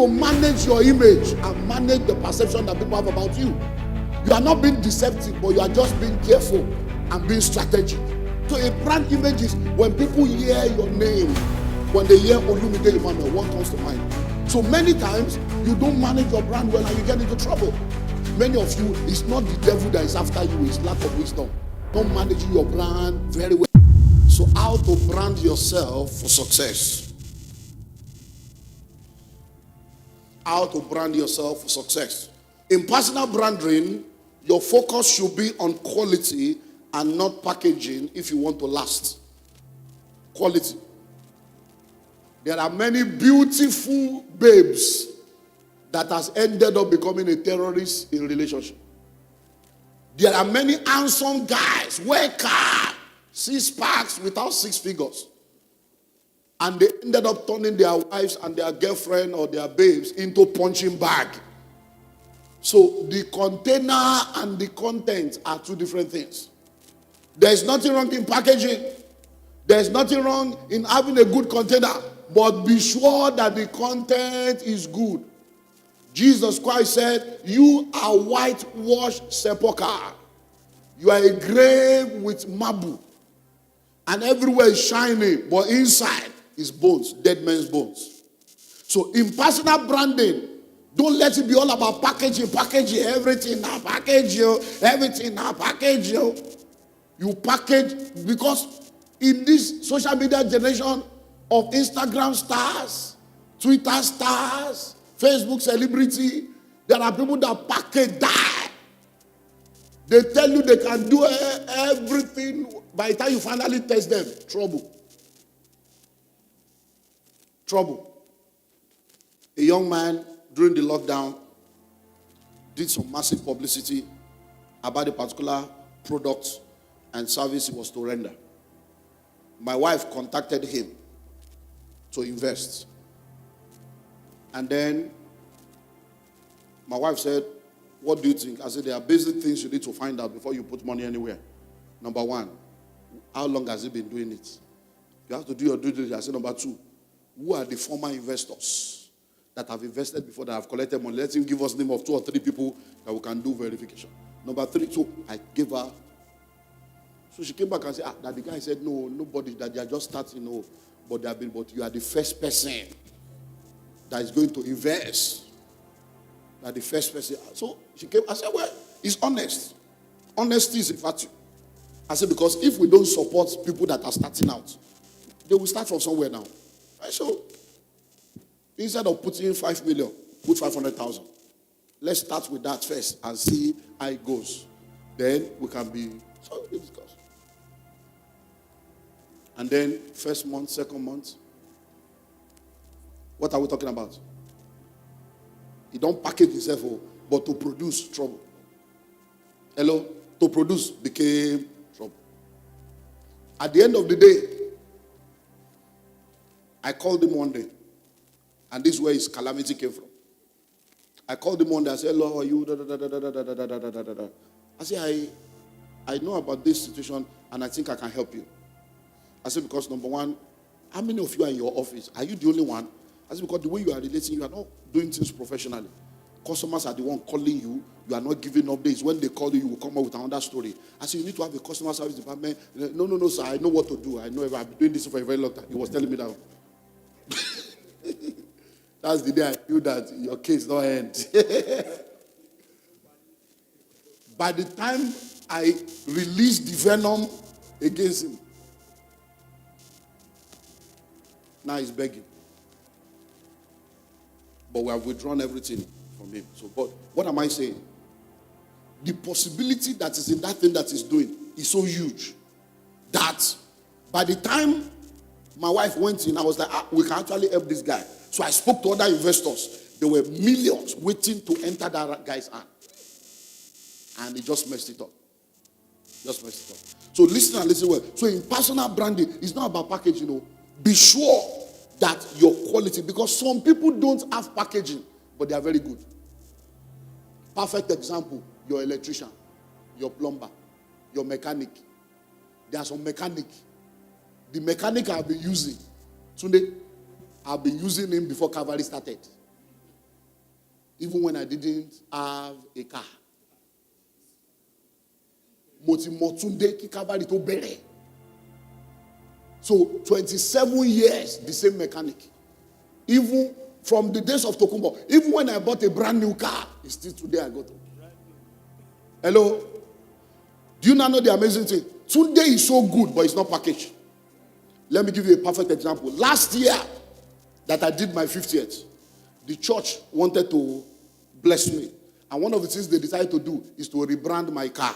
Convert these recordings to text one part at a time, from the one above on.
to manage your image and manage the perception that people have about you. You are not being deceptive, but you are just being careful and being strategic. So a brand image is when people hear your name, when they hear Olumide EMMANUEL, what comes to mind? So many times, you don't manage your brand well and you get into trouble. Many of you, it's not the devil that is after you, it's lack of wisdom. Not managing your brand very well. So how to brand yourself for success? How to brand yourself for success? In personal branding, your focus should be on quality and not packaging if you want to last. Quality. There are many beautiful babes that has ended up becoming a terrorist in relationship. There are many handsome guys, wear car, 6 packs without 6 figures. And they ended up turning their wives and their girlfriend or their babes into punching bag. So the container and the content are 2 different things. There's nothing wrong in packaging. There's nothing wrong in having a good container. But be sure that the content is good. Jesus Christ said, you are whitewashed sepulchre. You are a grave with marble. And everywhere is shining. But inside is bones, dead men's bones. So in personal branding, don't let it be all about packaging, everything now, everything now, You package, because in this social media generation of Instagram stars, Twitter stars, Facebook celebrity, there are people that package die. They tell you they can do everything. By the time you finally test them, trouble. A young man during the lockdown did some massive publicity about a particular product and service he was to render. My wife contacted him to invest. And then my wife said, what do you think? I said, there are basic things you need to find out before you put money anywhere. Number 1, how long has he been doing it? You have to do your due diligence. I said, number 2, who are the former investors that have invested before, that have collected money? Let him give us the name of 2 or 3 people that we can do verification. Number 3, so I gave her. So she came back and said, that the guy said, no, nobody, that they are just starting, but you are the first person that is going to invest. That the first person. So she came, I said, well, it's honest. Honesty is a virtue. I said, because if we don't support people that are starting out, they will start from somewhere now. So instead of putting 5 million, put 500,000. Let's start with that first and see how it goes. Then we can be, so we discuss. And then first month, second month. What are we talking about? He don't package himself, but to produce trouble. Hello? To produce became trouble. At the end of the day, I called him one day. And this is where his calamity came from. I called him one day. I said, hello, how are you? I said, I know about this situation and I think I can help you. I said, because number 1, how many of you are in your office? Are you the only one? I said, because the way you are relating, you are not doing things professionally. Customers are the one calling you. You are not giving updates. When they call you, you will come up with another story. I said, you need to have a customer service department. No, sir. I know what to do. I know I've been doing this for a very long time. He was telling me that. That's the day I knew that your case don't end. By the time I released the venom against him, now he's begging. But we have withdrawn everything from him. So, but what am I saying? The possibility that is in that thing that he's doing is so huge that by the time my wife went in, I was like, we can actually help this guy. So I spoke to other investors. There were millions waiting to enter that guy's hand. And he just messed it up. So listen and listen well. So in personal branding, it's not about packaging. Be sure that your quality, because some people don't have packaging, but they are very good. Perfect example, your electrician, your plumber, your mechanic. There are some mechanic. The mechanic I've been using, Sunday, I've been using him before Calvary started. Even when I didn't have a car. Motunde kikabari to bere. So 27 years, the same mechanic. Even from the days of Tokumbo, even when I bought a brand new car, it's still today I go to. Hello? Do you now know the amazing thing? Today is so good, but it's not packaged. Let me give you a perfect example. Last year that I did my 50th, the church wanted to bless me. And one of the things they decided to do is to rebrand my car.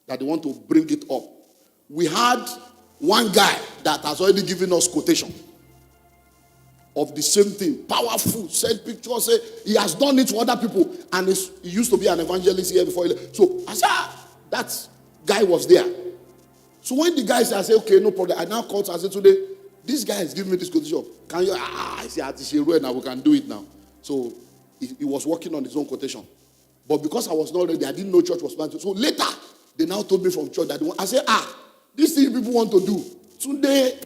That they want to bring it up. We had one guy that has already given us quotation of the same thing. Powerful, sent pictures, say he has done it for other people. And he used to be an evangelist here before. So I said, that guy was there. So when the guy said, I said, okay, no problem. I now called, I said, today, this guy has given me this quotation. Can you, I said, now we can do it now. So he was working on his own quotation. But because I was not ready, I didn't know church was planted. So later, they now told me from church that I said, this thing people want to do. Today,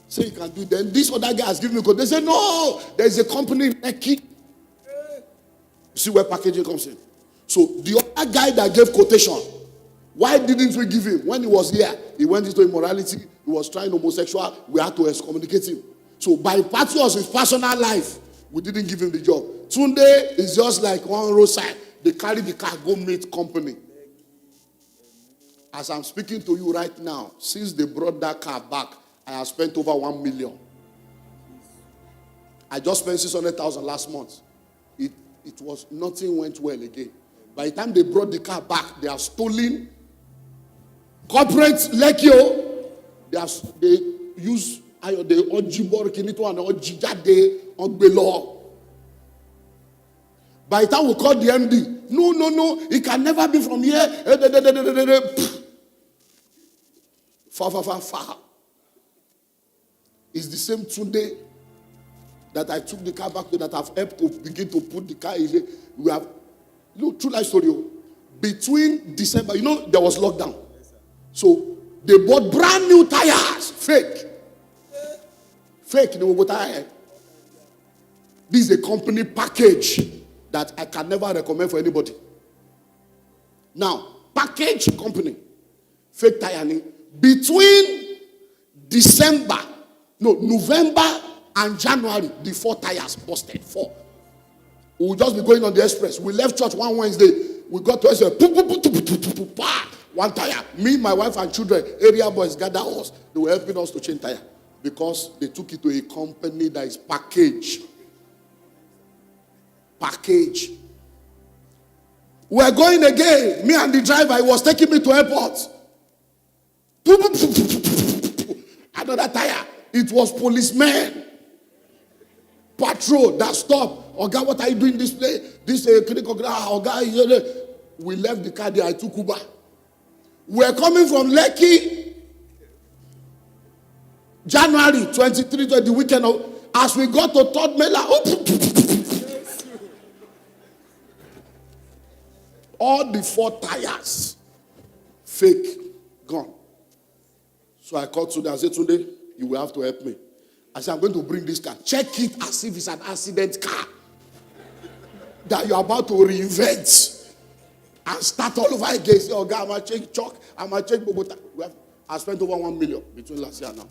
say you can do it. Then this other guy has given me code. They said, no, there's a company in Eki. You see where packaging comes in. So the other guy that gave quotation, why didn't we give him? When he was here, he went into immorality. He was trying homosexual. We had to excommunicate him. So by party of his personal life, we didn't give him the job. Today is just like one roadside. They carry the car, go meet company. As I'm speaking to you right now, since they brought that car back, I have spent over 1 million. I just spent 600,000 last month. It was nothing went well again. By the time they brought the car back, they are stolen. Corporate Lekio, they use the Ojibor Kinito and Ojijade on Belo. By the time we call the MD, no, it can never be from here. Far. It's the same today that I took the car back to, that I've helped to begin to put the car in. We have, true life story. Between December, there was lockdown. So they bought brand new tires, fake. They will tire. This is a company package that I can never recommend for anybody. Now, package company, fake tire. Between November and January, the 4 tires busted. 4. We'll just be going on the express. We left church one Wednesday. We got to express. 1 tire. Me, my wife, and children, area boys gathered us. They were helping us to change tire because they took it to a company that is package. We're going again. Me and the driver, he was taking me to airport. Another tire. It was policemen. Patrol that stopped. Oga, what are you doing this place? This clinical Oga, we left the car there. I took Uber. We're coming from Lekki. January 23 to the weekend of, as we got to Third Mela. All the 4 tires, fake, gone. So I called today. I said, today, you will have to help me. I said, I'm going to bring this car. Check it as if it's an accident car that you're about to reinvent and start all over again. Say, oh God, I'm going to check chalk. I'm going to check Bogota. I spent over 1 million between last year and now.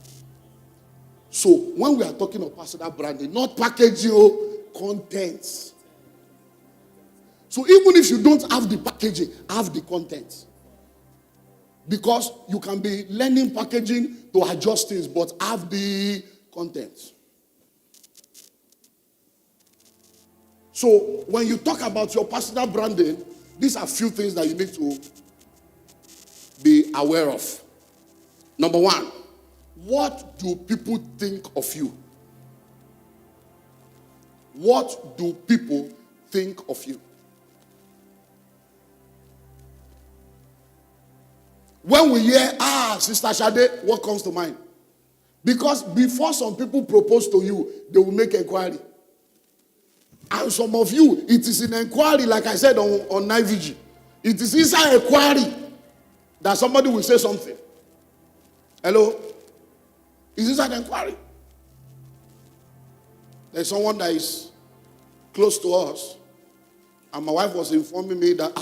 So when we are talking of personal branding, not packaging, contents. So even if you don't have the packaging, have the content. Because you can be learning packaging to adjust things, but have the content. So when you talk about your personal branding, these are few things that you need to be aware of. Number 1, what do people think of you? What do people think of you? When we hear, Sister Shade, what comes to mind? Because before some people propose to you, they will make inquiry. And some of you, it is an inquiry, like I said on Night Vigil. It is inside inquiry that somebody will say something. Hello? It's inside inquiry. There's someone that is close to us. And my wife was informing me that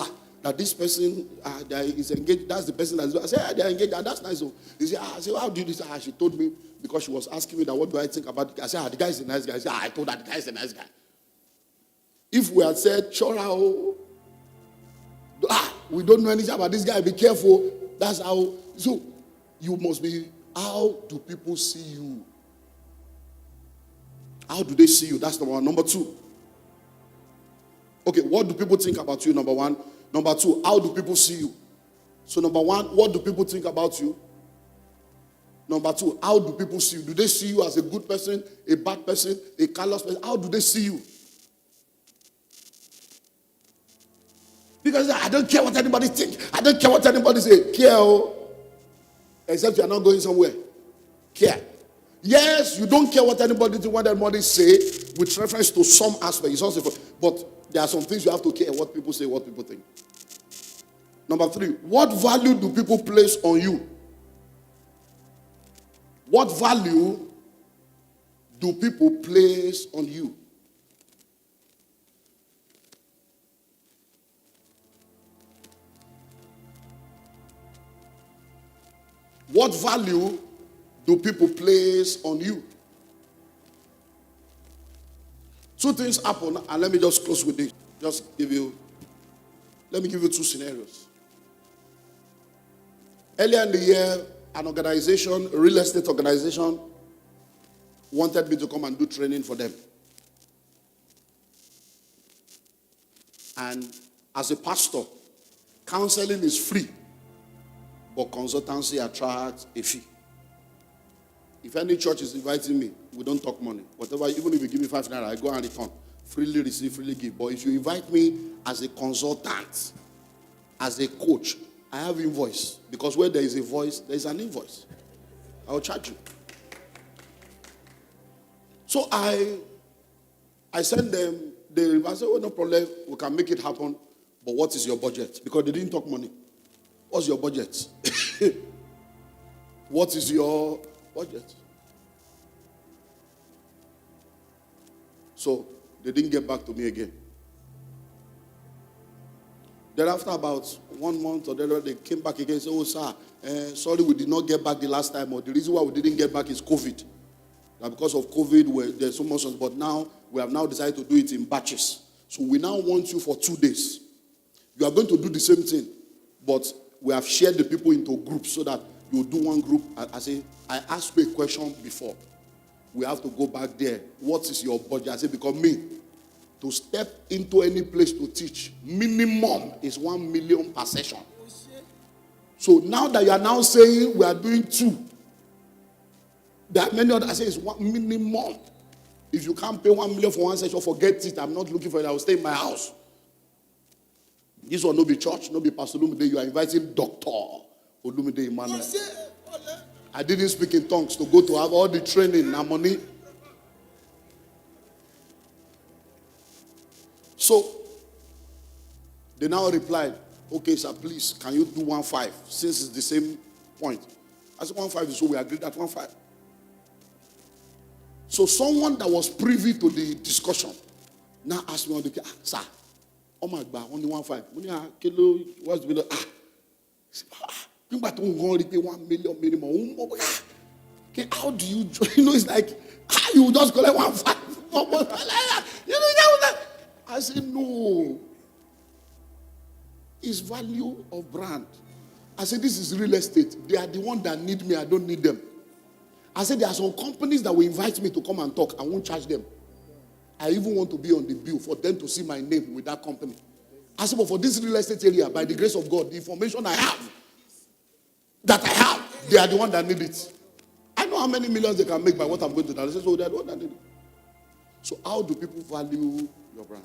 that this person that is engaged, that's the person that's. I said, they're engaged, and that's nice. So he said, I said, how do you do this? She told me because she was asking me that what do I think about it. I said, the guy is a nice guy. I said, I told her the guy is a nice guy. If we had said, Chora, we don't know anything about this guy, be careful. That's how. So you must be, how do people see you? How do they see you? That's number one. Number two. Okay, what do people think about you? Number one. Number two, how do people see you? So number one, what do people think about you? Number two, how do people see you? Do they see you as a good person, a bad person, a callous person? How do they see you? Because I don't care what anybody thinks. I don't care what anybody say. Care, except you are not going somewhere. Care. Yes, you don't care what anybody thinks, what anybody say, with reference to some aspect. It's also, but there are some things you have to care what people say, what people think. Number three, what value do people place on you? What value do people place on you? What value do people place on you? Two things happen, and let me just close with this. Let me give you two scenarios. Earlier in the year, an organization, a real estate organization, wanted me to come and do training for them. And as a pastor, counseling is free, but consultancy attracts a fee. If any church is inviting me, we don't talk money. Whatever, even if you give me 5 naira, I go and return. Freely receive, freely give. But if you invite me as a consultant, as a coach, I have invoice. Because where there is a voice, there is an invoice. I will charge you. So I sent them, I said, oh, no problem, we can make it happen. But what is your budget? Because they didn't talk money. What's your budget? What is your budget? So they didn't get back to me again. Then after about 1 month or whatever, they came back again and said, oh, sir, sorry we did not get back the last time. Or the reason why we didn't get back is COVID. Now because of COVID, there's so much. But now, we have now decided to do it in batches. So we now want you for 2 days. You are going to do the same thing. But we have shared the people into groups so that you do one group. I asked you a question before. We have to go back there. What is your budget? I said, because me, to step into any place to teach, minimum is 1 million per session. So now that you are now saying we are doing 2, there are many others. I say it's 1 minimum. If you can't pay 1 million for one session, forget it. I'm not looking for it. I will stay in my house. This will not be church, not be Pastor Olumide. You are inviting Dr. Olumide EMMANUEL. I didn't speak in tongues to go to have all the training and money. So, they now replied, okay, sir, please, can you do 1.5? Since it's the same point. I said 1.5, so we agreed at 1.5. So, someone that was privy to the discussion now asked me on the sir, oh my God, only 1.5. What's the middle? You got to repay 1 million minimum. Okay, how do you, it's like, you just collect 1.5. I said, no. It's value of brand. I said, this is real estate. They are the one that need me. I don't need them. I said, there are some companies that will invite me to come and talk. I won't charge them. I even want to be on the bill for them to see my name with that company. I said, but for this real estate area, by the grace of God, the information I have, they are the one that need it. I know how many millions they can make by what I'm going to do. I said, so they are the one that need it. So how do people value your brand?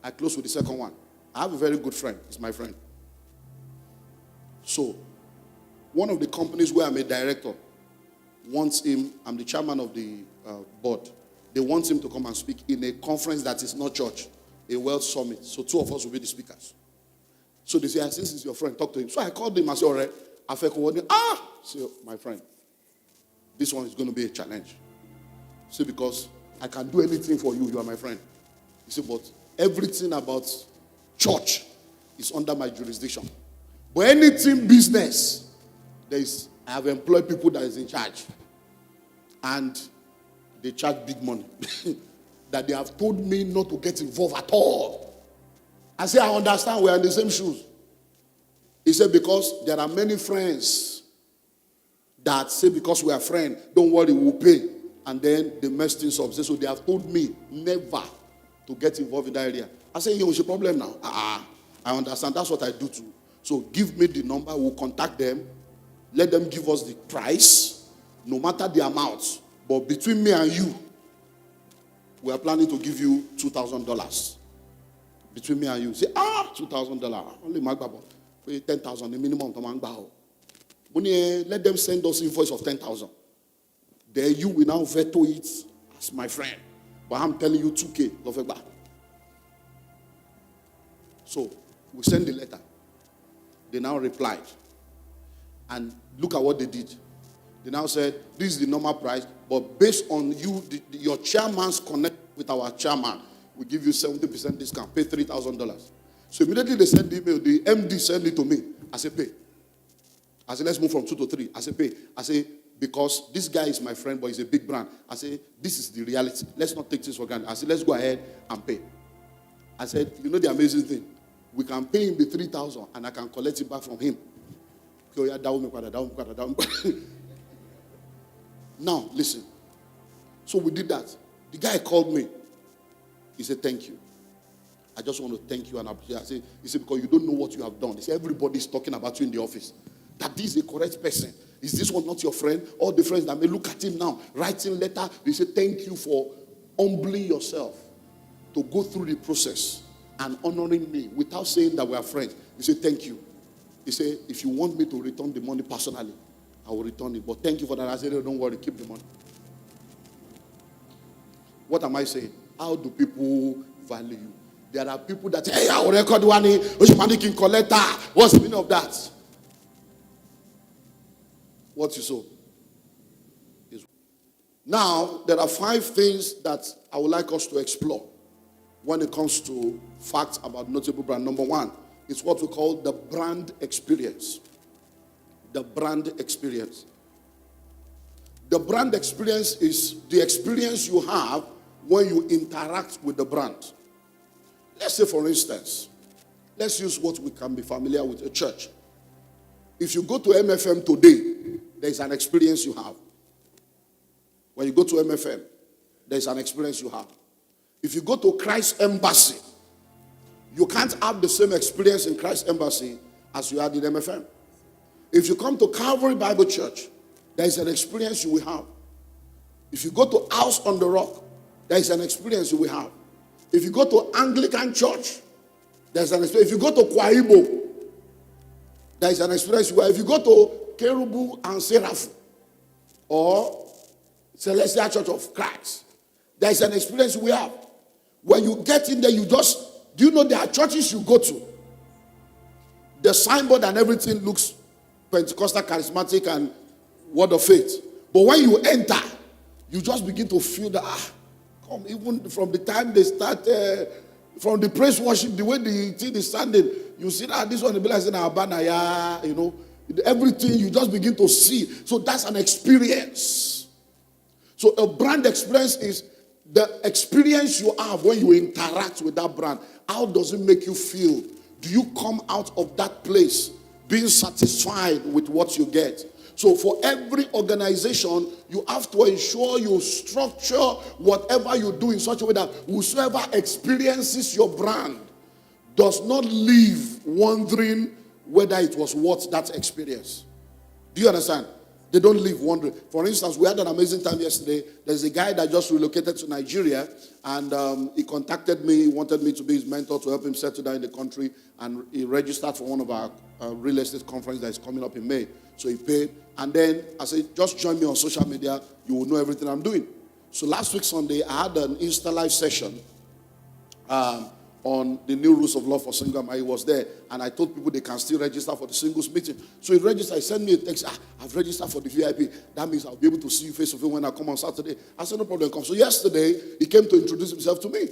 I close with the second one. I have a very good friend. He's my friend. So, one of the companies where I'm a director wants him, I'm the chairman of the board. They want him to come and speak in a conference that is not church, a wealth summit. So 2 of us will be the speakers. So they say, since he's your friend, talk to him. So I called him and said, all right, say, my friend, this one is going to be a challenge. See, because I can do anything for you. You are my friend. He said, but Everything about church is under my jurisdiction. But anything business, I have employed people that is in charge. And they charge big money. That they have told me not to get involved at all. I say, I understand, we are in the same shoes. He said, because there are many friends that say because we are friends, don't worry, we'll pay. And then they mess things up. So they have told me never to get involved in that area. I say, what's your problem now? I understand. That's what I do too. So give me the number. We'll contact them. Let them give us the price, no matter the amount. But between me and you, we are planning to give you $2,000. Between me and you. Say, $2,000. Only my baba. Pay 10,000, the minimum. Let them send us invoice of 10,000. Then you will now veto it as my friend. But I'm telling you 2K. So, we send the letter. They now replied. And look at what they did. They now said, this is the normal price, but based on you, your chairman's connect with our chairman, we give you 70% discount, pay $3,000. So immediately they send the email, the MD sent it to me. I say, pay. I say, let's move from 2 to 3. I say, pay. I say, because this guy is my friend, but he's a big brand. I say, this is the reality. Let's not take this for granted. I say, let's go ahead and pay. I said, you know the amazing thing? We can pay him the 3,000 and I can collect it back from him. Now, listen. So we did that. The guy called me. He said, thank you. I just want to thank you and appreciate. He said, because you don't know what you have done. He said, everybody's talking about you in the office. That this is a correct person. Is this one not your friend? All the friends that may look at him now, writing letter. They say, thank you for humbling yourself to go through the process and honoring me without saying that we are friends. He said, thank you. He said, if you want me to return the money personally, I will return it. But thank you for that. I said, don't worry, keep the money. What am I saying? How do people value you? There are people that say, hey, I will record one, which money can collect that. What's the meaning of that? What you saw. Now, there are 5 things that I would like us to explore when it comes to facts about notable brand. Number 1 is what we call the brand experience. The brand experience. The brand experience is the experience you have when you interact with the brand. Let's say, for instance, let's use what we can be familiar with, a church. If you go to MFM today, there's an experience you have. When you go to MFM, there's an experience you have. If you go to Christ Embassy, you can't have the same experience in Christ Embassy as you had in MFM. If you come to Calvary Bible Church, there is an experience you will have. If you go to House on the Rock, there is an experience you will have. If you go to Anglican Church, there's an experience. If you go to Kwaibo, there is an experience you will have. If you go to Kerubu and Seraph or Celestial Church of Christ, there is an experience you will have. When you get in there, do you know there are churches you go to? The signboard and everything looks Pentecostal, charismatic, and word of faith. But when you enter, you just begin to feel that, even from the time they start, from the praise worship, the way the thing is standing, you see that this one will be like saying, Abana, you know, everything you just begin to see. So that's an experience. So a brand experience is the experience you have when you interact with that brand. How does it make you feel? Do you come out of that place being satisfied with what you get? So for every organization, you have to ensure you structure whatever you do in such a way that whosoever experiences your brand does not leave wondering whether it was worth that experience. Do you understand? They don't leave wondering. For instance, we had an amazing time yesterday. There's a guy that just relocated to Nigeria, and he contacted me. He wanted me to be his mentor to help him settle down in the country, and he registered for one of our real estate conference that is coming up in May. So he paid, and then I said, just join me on social media. You will know everything I'm doing. So last week Sunday, I had an Insta Live session on the new rules of law for single. I was there, and I told people they can still register for the singles meeting. So he registered. He sent me a text. I've registered for the VIP. That means I'll be able to see you face to face when I come on Saturday. I said, no problem, come. So yesterday, he came to introduce himself to me.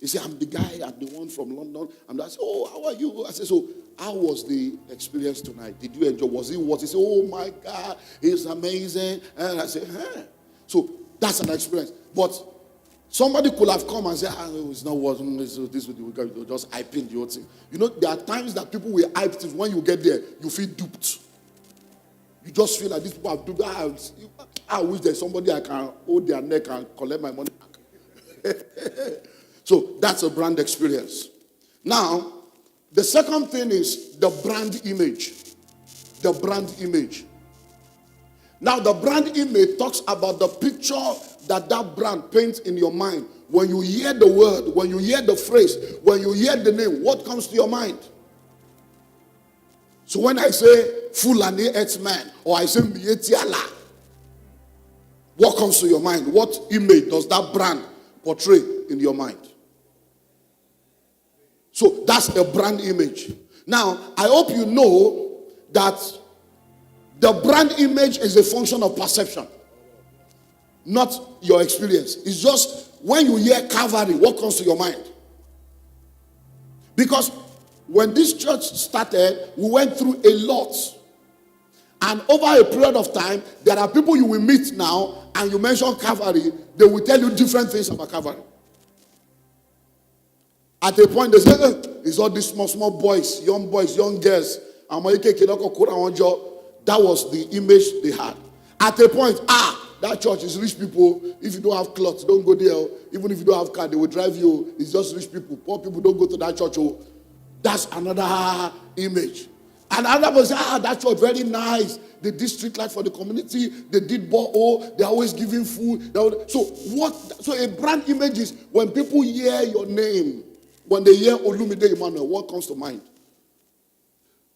He said, I'm the guy, I'm the one from London. And I said, oh, how are you? I said, so how was the experience tonight? Did you enjoy? Was it what? He said, oh my God, it's amazing. And I said, huh. So that's an experience. But somebody could have come and said, it's not what this with just hyping the whole thing. You know, there are times that people will hype things. When you get there, you feel duped. You just feel like these people have duped. I wish there's somebody I can hold their neck and collect my money back. So that's a brand experience. Now, the second thing is the brand image. The brand image. Now, the brand image talks about the picture that brand paints in your mind. When you hear the word, when you hear the phrase, when you hear the name, what comes to your mind? So when I say Fulani Earthman, or I say Mietiala, what comes to your mind? What image does that brand portray in your mind? So that's a brand image. Now, I hope you know that the brand image is a function of perception, not your experience. It's just when you hear Calvary, what comes to your mind? Because when this church started, we went through a lot. And over a period of time, there are people you will meet now, and you mention Calvary, they will tell you different things about Calvary. At a point, they say, it's all these small boys, young girls. That was the image they had. At a point, that church is rich people. If you don't have clothes, don't go there. Even if you don't have car, they will drive you. It's just rich people. Poor people don't go to that church. That's another image. And another person say, that church, very nice. They did street light for the community. They did borehole. They're always giving food. So a brand image is when people hear your name, when they hear Olumide EMMANUEL, what comes to mind?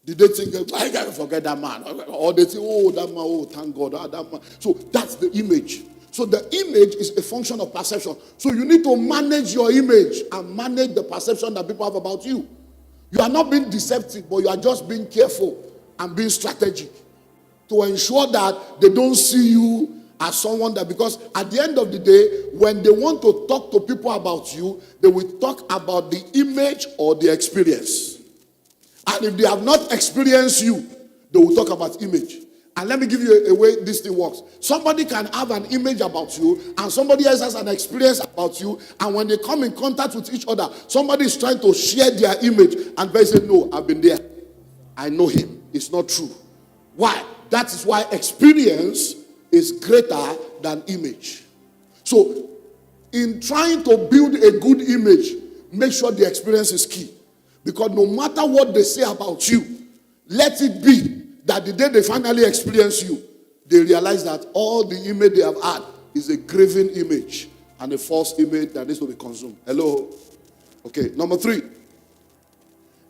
Did they think, I gotta forget that man? Or they think, that man, thank God, that man. So that's the image. So the image is a function of perception. So you need to manage your image and manage the perception that people have about you. You are not being deceptive, but you are just being careful and being strategic to ensure that they don't see you as someone that, because at the end of the day, when they want to talk to people about you, they will talk about the image or the experience. And if they have not experienced you, they will talk about image. And let me give you a way this thing works. Somebody can have an image about you, and somebody else has an experience about you, and when they come in contact with each other, somebody is trying to share their image, and they say, no, I've been there. I know him. It's not true. Why? That is why experience is greater than image. So, in trying to build a good image, make sure the experience is key. Because no matter what they say about you, let it be that the day they finally experience you, they realize that all the image they have had is a graven image and a false image that needs to be consumed. Hello? Okay, number 3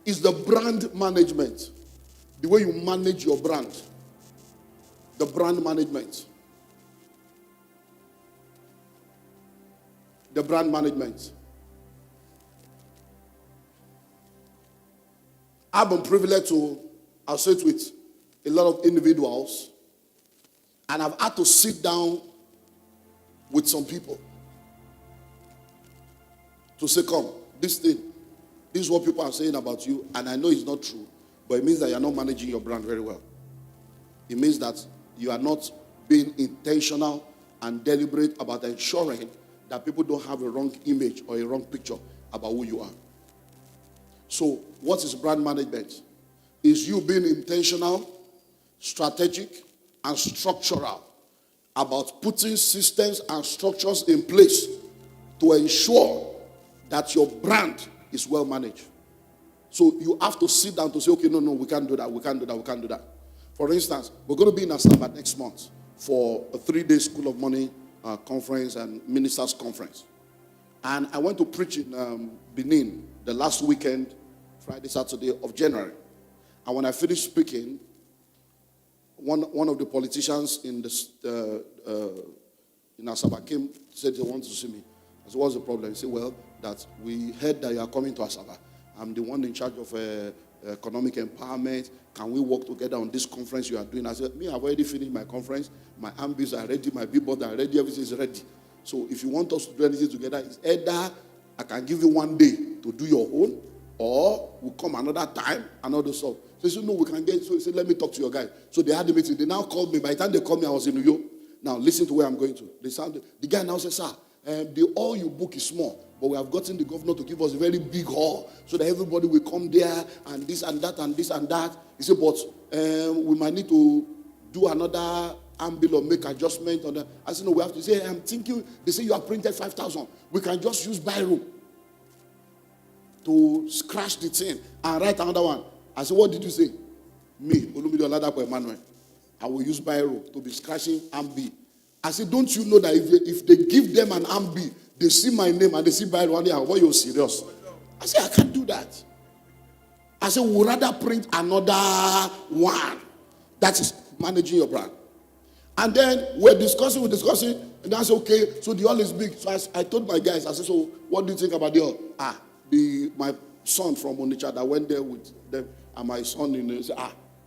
is the brand management. The way you manage your brand. The brand management. The brand management. I've been privileged to associate with a lot of individuals, and I've had to sit down with some people to say, come, this is what people are saying about you, and I know it's not true, but it means that you're not managing your brand very well. It means that you are not being intentional and deliberate about ensuring that people don't have a wrong image or a wrong picture about who you are. So, what is brand management? Is you being intentional, strategic, and structural about putting systems and structures in place to ensure that your brand is well managed. So you have to sit down to say, okay, no, we can't do that, we can't do that, we can't do that. For instance, we're going to be in Asaba next month for a 3-day School of Money conference and ministers conference. And I went to preach in Benin the last weekend, Friday, Saturday of January. And when I finished speaking, one of the politicians in Asaba came, said he wanted to see me. I said, what's the problem? He said, well, that we heard that you are coming to Asaba. I'm the one in charge of economic empowerment. Can we work together on this conference you are doing? I said, I've already finished my conference. My ambitions are ready. My billboards are ready. Everything is ready. So if you want us to do anything together, it's either I can give you 1 day to do your own, or we'll come another time, another stuff. So he said, no, we can get, so he said, let me talk to your guy. So they had a meeting. They now called me. By the time they called me, I was in New York. Now, listen to where I'm going to. The guy now says, sir, the hall you book is small, but we have gotten the governor to give us a very big hall so that everybody will come there and this and that and this and that. He said, but we might need to do another bill or make adjustment on that. I said, no, we have to say, I'm thinking, they say you have printed 5,000. We can just use biro to scratch the thing and write another one. I said, what did you say? Me, Olumide EMMANUEL. I will use biro to be scratching ambi. I said, don't you know that if they give them an ambi, they see my name and they see biro and they are, you're serious? I said, I can't do that. I said, we'll rather print another one. That is managing your brand. And then we're discussing, and I said, okay, so the hall is big. So I told my guys, I said, so what do you think about the hall? My son from Onitsha that went there with them, and my son in there said,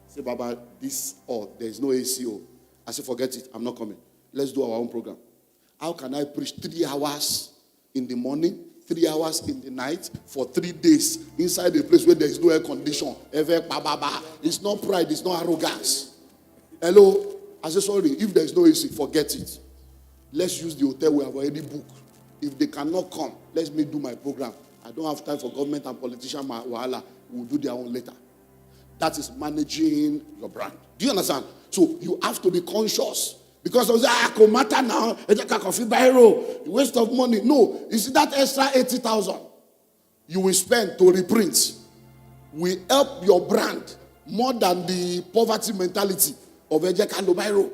say, Baba, this hall, there is no ACO. I said, forget it, I'm not coming. Let's do our own program. How can I preach 3 hours in the morning, 3 hours in the night, for 3 days, inside a place where there is no air condition? It's not pride, it's not arrogance. Hello? I said, sorry, if there is no AC, forget it. Let's use the hotel we have already booked. If they cannot come, let me do my program. I don't have time for government and politician wahala. We'll do their own later. That is managing your brand. Do you understand? So you have to be conscious. Because I was like, it matter now. Waste of money. No, you see that extra 80,000 you will spend to reprint will help your brand more than the poverty mentality of Ejekalo Biro.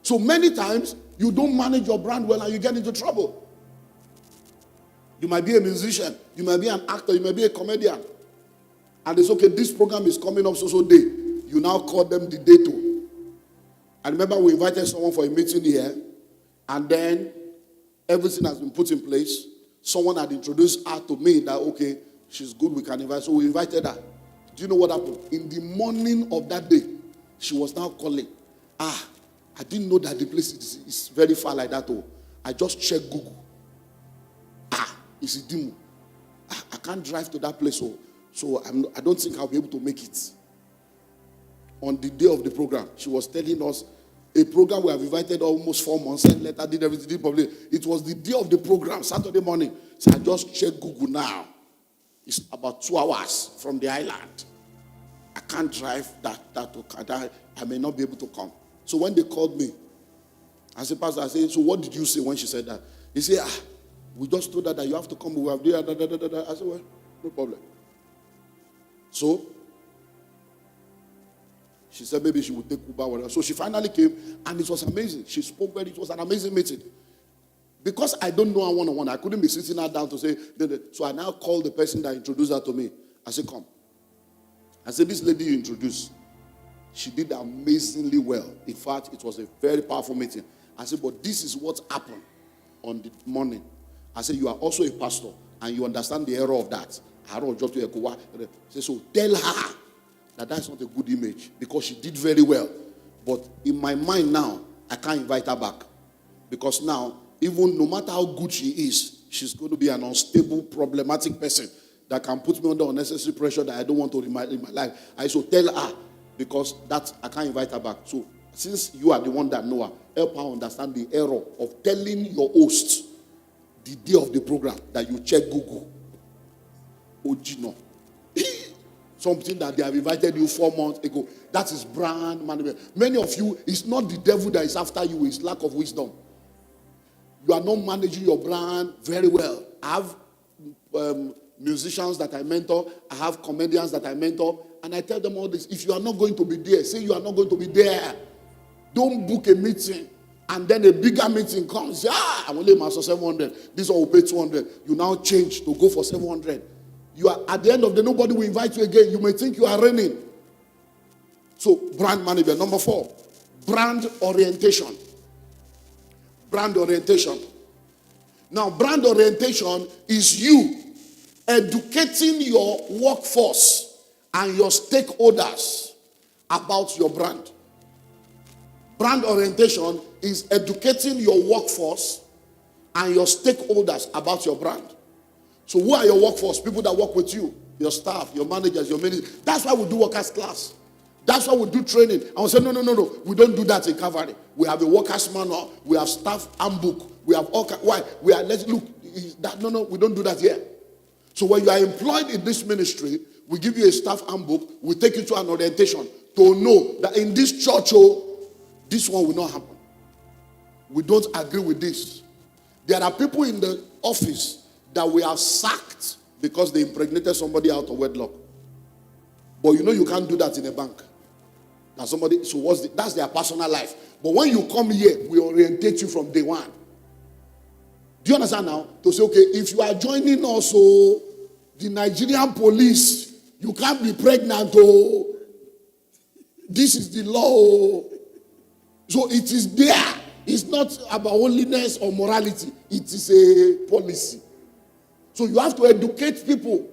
So many times you don't manage your brand well and you get into trouble. You might be a musician, you might be an actor, you might be a comedian. And it's okay, this program is coming up so day. You now call them the day to. I remember we invited someone for a meeting here, and then everything has been put in place. Someone had introduced her to me that, okay, she's good, we can invite. So we invited her. Do you know what happened? In the morning of that day, she was now calling. I didn't know that the place is very far like that. Oh, I just checked Google. It's a demo. I can't drive to that place. So I don't think I'll be able to make it. On the day of the program, she was telling us a program we have invited almost 4 months, and later did everything, did public. It was the day of the program, Saturday morning. So I just checked Google now. It's about 2 hours from the island. I can't drive that I may not be able to come. So when they called me, I said, Pastor, I said, so what did you say when she said that? He said, we just told her that you have to come. We have I said, well, no problem. So she said maybe she would take Uber, whatever. So she finally came, and it was amazing. She spoke it was an amazing meeting. Because I don't know her one-on-one, I couldn't be sitting her down to say, so I now called the person that introduced her to me. I said, come. I said, this lady you introduced, she did amazingly well. In fact, it was a very powerful meeting. I said, but this is what happened on the morning. I said, you are also a pastor, and you understand the error of that. I said, so tell her that that's not a good image, because she did very well. But in my mind now, I can't invite her back. Because now, even no matter how good she is, she's going to be an unstable, problematic person that can put me under unnecessary pressure that I don't want to in my life. I should tell her, because that I can't invite her back. So since you are the one that know her, help her understand the error of telling your host the day of the program that you check Google. Ojino. Something that they have invited you 4 months ago. That is brand management. Many of you, it's not the devil that is after you, it's lack of wisdom. You are not managing your brand very well. I have musicians that I mentor. I have comedians that I mentor. And I tell them all this. If you are not going to be there, say you are not going to be there. Don't book a meeting. And then a bigger meeting comes. Say, I'm only master 700. This one will pay 200. You now change to go for 700. You are at the end of the day, nobody will invite you again. You may think you are reigning. So, brand management. Number 4, brand orientation. Brand orientation. Now, brand orientation is you educating your workforce and your stakeholders about your brand. Brand orientation is educating your workforce and your stakeholders about your brand. So who are your workforce? People that work with you, your staff, your managers, your managers. That's why we do workers class. That's why we do training. And we say, no. We don't do that in Calvary. We have a workers manual. We have staff handbook. We have all. Why? We are, let's look. No, we don't do that here. So when you are employed in this ministry, we give you a staff handbook. We take you to an orientation to know that in this church, this one will not happen. We don't agree with this. There are people in the office that we have sacked because they impregnated somebody out of wedlock. But you can't do that in a bank. Now that's their personal life. But when you come here, we orientate you from day one. Do you understand now? To say, okay, if you are joining also the Nigerian police, you can't be pregnant. This is the law. So it is there. It's not about holiness or morality. It is a policy. So you have to educate people.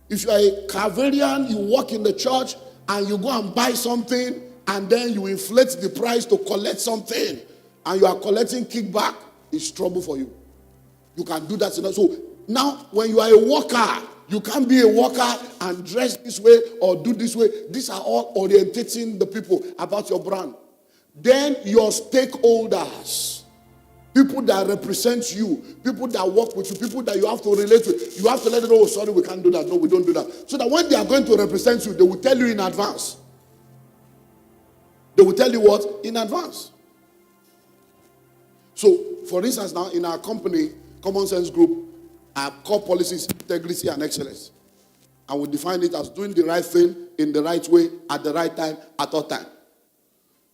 If you are a Calvarian, you work in the church and you go and buy something and then you inflate the price to collect something and you are collecting kickback, it's trouble for you. You can do that. So now when you are a worker, you can't be a worker and dress this way or do this way. These are all orientating the people about your brand. Then your stakeholders, people that represent you, people that work with you, people that you have to relate with, you have to let them know, oh, sorry, we can't do that. No, we don't do that. So that when they are going to represent you, they will tell you in advance. They will tell you what? In advance. So, for instance, now in our company, Common Sense Group, our core policy is integrity and excellence. And we define it as doing the right thing in the right way, at the right time, at all time.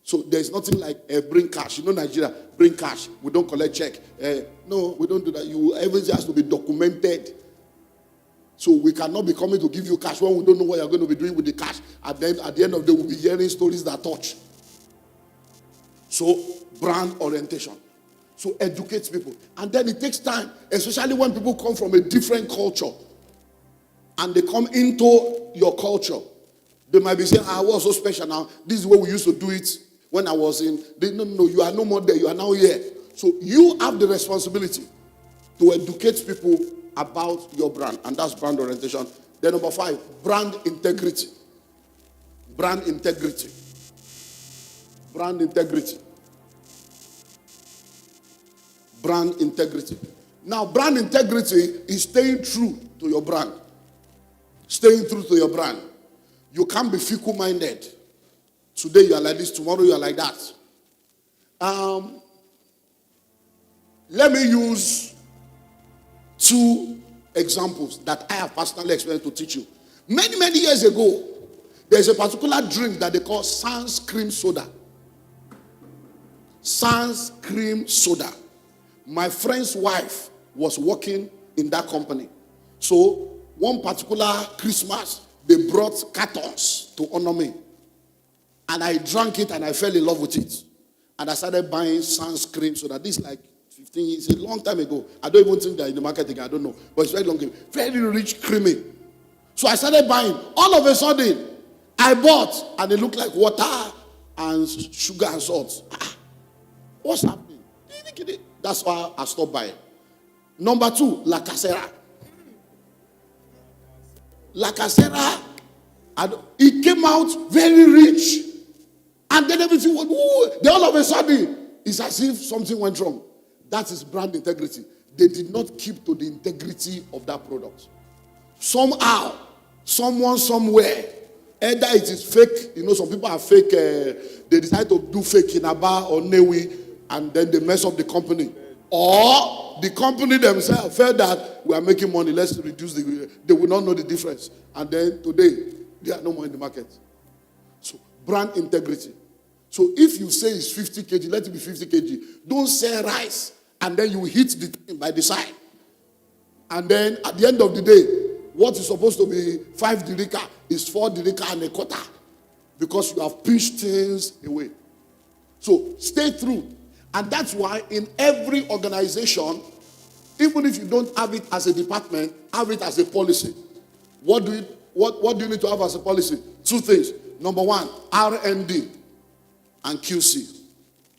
So there's nothing like bring cash. Nigeria, bring cash. We don't collect check. No, we don't do that. Everything has to be documented. So we cannot be coming to give you cash when we don't know what you're going to be doing with the cash. At the end of the day, we'll be hearing stories that touch. So brand orientation. So educate people. And then it takes time, especially when people come from a different culture and they come into your culture. They might be saying, what's so special now? This is the way we used to do it when I was in. No, you are no more there. You are now here. So you have the responsibility to educate people about your brand. And that's brand orientation. Then number 5, brand integrity. Brand integrity. Brand integrity. Brand integrity. Now, brand integrity is staying true to your brand. Staying true to your brand. You can't be fickle-minded. Today you are like this, tomorrow you are like that. Let me use 2 examples that I have personally experienced to teach you. Many, many years ago, there's a particular drink that they call Sans Cream Soda. Sans Cream Soda. My friend's wife was working in that company. So, one particular Christmas, they brought cartons to honor me. And I drank it and I fell in love with it. And I started buying Sans Cream Soda. This is like 15 years, a long time ago. I don't even think they're in the market again, I don't know. But it's very long. Very rich, creamy. So I started buying. All of a sudden, I bought and it looked like water and sugar and salt. What's happening? That's why I stopped buying. Number 2, La Casera. La Casera, it came out very rich. And then everything went, then all of a sudden, it's as if something went wrong. That is brand integrity. They did not keep to the integrity of that product. Somehow, someone somewhere, either it is fake, some people are fake, they decide to do fake in Aba or Newi, and then they mess up the company. Or the company themselves felt that we are making money, let's reduce they will not know the difference. And then today, they are no more in the market. So, brand integrity. So, if you say it's 50 kg, let it be 50 kg. Don't sell rice, and then you hit the thing by the side. And then, at the end of the day, what is supposed to be 5 dirika is 4 dirika and a quarter. Because you have pushed things away. So, stay true. And that's why in every organization, even if you don't have it as a department, have it as a policy. What do you need to have as a policy? 2 things. Number 1, R&D and QC.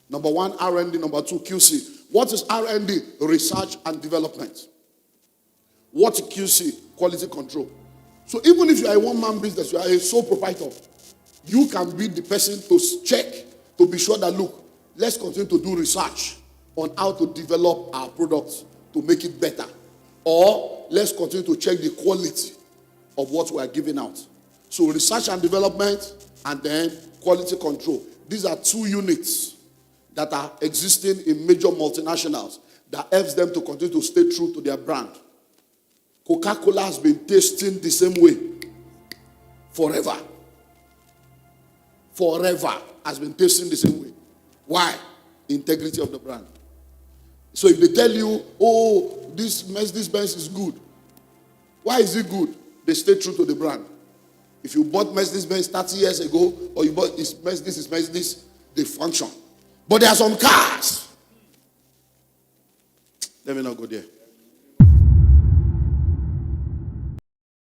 Number 1, R&D. Number 2, QC. What is R&D? Research and development. What QC? Quality control. So even if you are a one-man business, you are a sole proprietor, you can be the person to check, to be sure that, look, let's continue to do research on how to develop our products to make it better. Or let's continue to check the quality of what we are giving out. So research and development and then quality control. These are two units that are existing in major multinationals that helps them to continue to stay true to their brand. Coca-Cola has been tasting the same way forever. Forever has been tasting the same way. Why? Integrity of the brand. So if they tell you, oh, this Mercedes-Benz is good. Why is it good? They stay true to the brand. If you bought Mercedes-Benz 30 years ago, or you bought this Mercedes, they function. But there are some cars. Let me not go there.